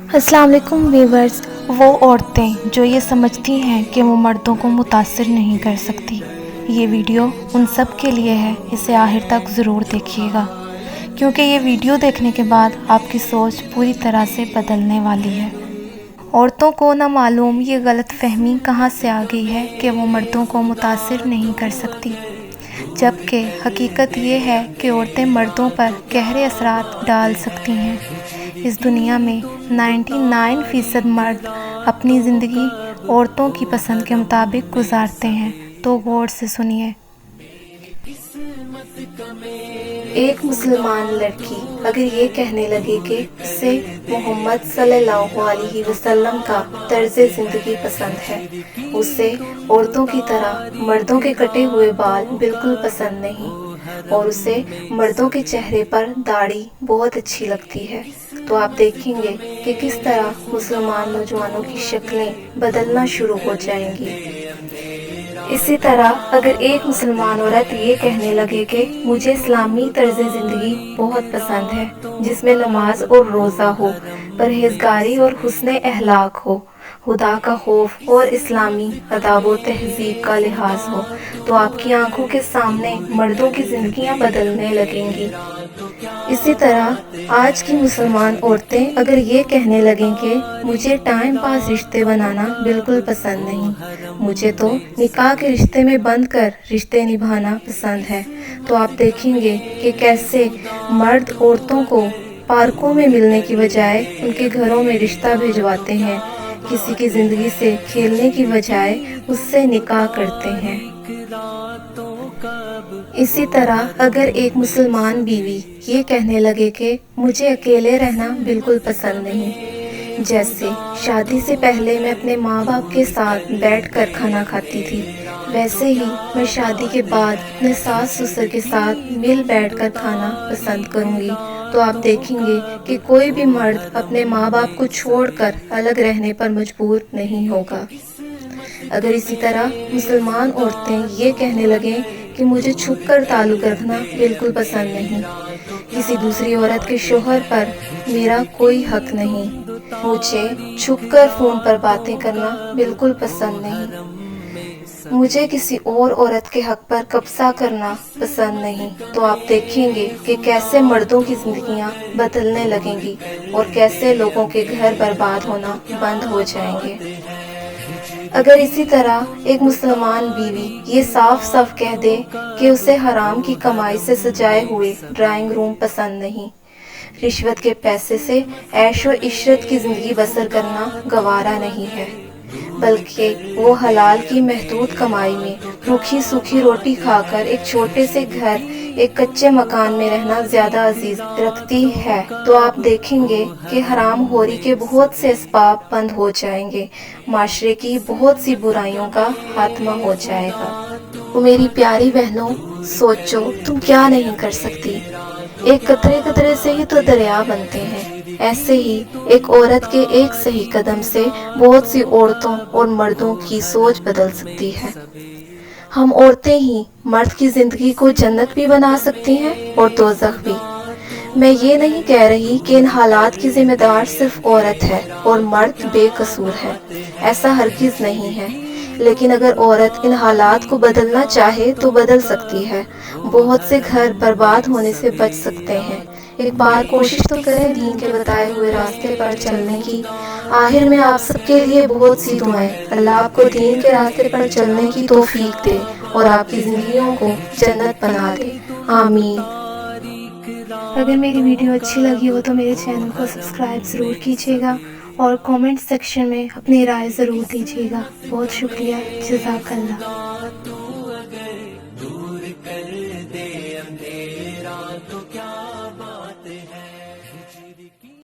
अस्सलाम वालेकुम व्यूअर्स। वो औरतें जो ये समझती हैं कि वो मर्दों को मुतासिर नहीं कर सकती, ये वीडियो उन सब के लिए है। इसे आखिर तक ज़रूर देखिएगा, क्योंकि ये वीडियो देखने के बाद आपकी सोच पूरी तरह से बदलने वाली है। औरतों को ना मालूम ये गलत फहमी कहाँ से आ गई है कि वो मर्दों को मुतासिर नहीं कर सकती, जबकि हकीकत ये है कि औरतें मर्दों पर गहरे असरात डाल सकती हैं। इस दुनिया में 99% मर्द अपनी ज़िंदगी औरतों की पसंद के मुताबिक गुजारते हैं। तो गौर से सुनिए। एक मुसलमान लड़की अगर ये कहने लगे कि उसे मोहम्मद सल्लल्लाहु अलैहि वसल्लम का तर्ज ज़िंदगी पसंद है, उसे औरतों की तरह मर्दों के कटे हुए बाल बिल्कुल पसंद नहीं, और उसे मर्दों के चेहरे पर दाढ़ी बहुत अच्छी लगती है, तो आप देखेंगे कि किस तरह मुसलमान नौजवानों की शक्लें बदलना शुरू हो जाएंगी। इसी तरह अगर एक मुसलमान औरत ये कहने लगे कि मुझे इस्लामी तर्ज ज़िंदगी बहुत पसंद है, जिसमें नमाज और रोज़ा हो, परहेज़गारी और हुस्न अहलाक हो, खुदा का खौफ और इस्लामी अदाब व तहज़ीब का लिहाज हो, तो आपकी आंखों के सामने मर्दों की ज़िंदगियां बदलने लगेंगी। इसी तरह आज की मुसलमान औरतें अगर ये कहने लगें कि मुझे टाइम पास रिश्ते बनाना बिल्कुल पसंद नहीं, मुझे तो निकाह के रिश्ते में बंद कर रिश्ते निभाना पसंद है, तो आप देखेंगे कि कैसे मर्द औरतों को पार्कों में मिलने की बजाय उनके घरों में रिश्ता भिजवाते हैं, किसी की ज़िंदगी से खेलने की बजाय उससे निकाह करते हैं। इसी तरह अगर एक मुसलमान बीवी ये कहने लगे कि मुझे अकेले रहना बिल्कुल पसंद नहीं, जैसे शादी से पहले मैं अपने माँ बाप के साथ बैठकर खाना खाती थी, वैसे ही मैं शादी के बाद अपने सास ससुर के साथ मिल बैठकर खाना पसंद करूँगी, तो आप देखेंगे कि कोई भी मर्द अपने माँ बाप को छोड़कर अलग रहने पर मजबूर नहीं होगा। अगर इसी तरह मुसलमान औरतें ये कहने लगें कि मुझे छुपकर ताल्लुक़ रखना बिल्कुल पसंद नहीं, किसी दूसरी औरत के शोहर पर मेरा कोई हक नहीं, मुझे छुपकर फ़ोन पर बातें करना बिल्कुल पसंद नहीं, मुझे किसी और औरत के हक पर कब्जा करना पसंद नहीं, तो आप देखेंगे कि कैसे मर्दों की ज़िंदगियां बदलने लगेंगी और कैसे लोगों के घर बर्बाद होना बंद हो जाएंगे। अगर इसी तरह एक मुसलमान बीवी ये साफ साफ कह दे कि उसे हराम की कमाई से सजाए हुए ड्राइंग रूम पसंद नहीं, रिश्वत के पैसे से ऐश और इशरत की ज़िंदगी बसर करना गवारा नहीं है, बल्कि वो हलाल की महदूद कमाई में रूखी सूखी रोटी खाकर एक छोटे से घर, एक कच्चे मकान में रहना ज़्यादा अजीज रखती है, तो आप देखेंगे कि हराम खोरी के बहुत से असबाब बंद हो जाएंगे, माशरे की बहुत सी बुराइयों का खात्मा हो जाएगा। तो मेरी प्यारी बहनों, सोचो तुम क्या नहीं कर सकती। एक कतरे कतरे से ही तो दरिया बनते हैं, ऐसे ही एक औरत के एक सही कदम से बहुत सी औरतों और मर्दों की सोच बदल सकती है। हम औरतें ही मर्द की ज़िंदगी को जन्नत भी बना सकती हैं और दोज़ख भी। मैं ये नहीं कह रही कि इन हालात की जिम्मेदार सिर्फ औरत है और मर्द बेकसूर है, ऐसा हरगिज़ नहीं है, लेकिन अगर औरत इन हालात को बदलना चाहे तो बदल सकती है। बहुत से घर बर्बाद होने से बच सकते हैं। एक बार कोशिश तो करें दीन के बताए हुए रास्ते पर चलने की। आखिर में आप सबके लिए बहुत सी दुआएं। अल्लाह आपको दीन के रास्ते पर चलने की तौफीक दे और आपकी ज़िंदगियों को जन्नत बना दे। आमीन। अगर मेरी वीडियो अच्छी लगी हो तो मेरे चैनल को सब्सक्राइब ज़रूर कीजिएगा और कमेंट सेक्शन में अपनी राय ज़रूर दीजिएगा। बहुत शुक्रिया। जज़ाकल्लाह।